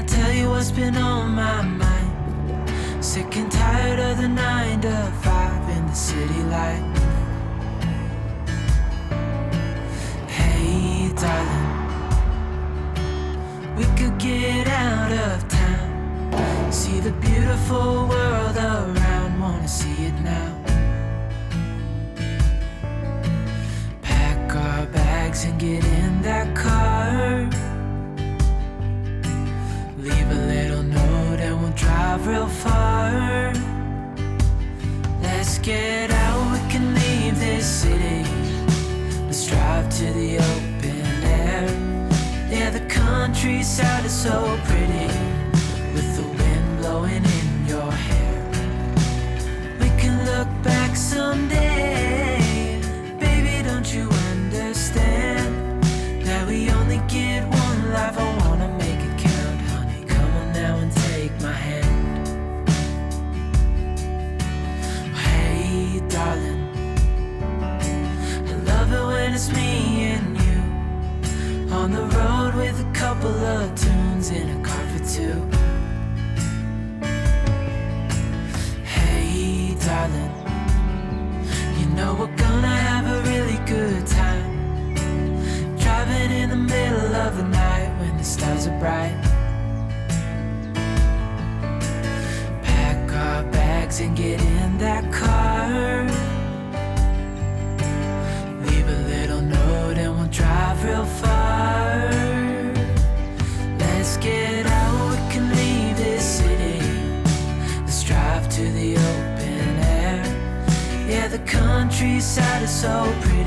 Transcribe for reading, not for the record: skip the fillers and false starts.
I tell you what's been on my mind? Sick and tired of the 9 to 5 in the city life. Hey darling, we could get out of town, see the beautiful world around, wanna see it now. Pack our bags and get in that car, leave a little note and we'll drive real far. Let's get out, we can leave this city. Let's drive to the open air. Yeah, the countryside is so pretty, with the wind blowing in your hair. We can look back someday. Baby, don't you understand that we only get one life? I wanna make it count, honey. Come on now and take my hand. Hey darling, I love it when it's me and you, on the road with a couple of tunes in a car for two. Hey darling, you know we're gonna have a really good time, driving in the middle of the night when the stars are bright. Pack our bags and get in that car, leave a little note and we'll drive real far. Let's get out, we can leave this city. Let's drive to the open air. Yeah, the countryside is so pretty,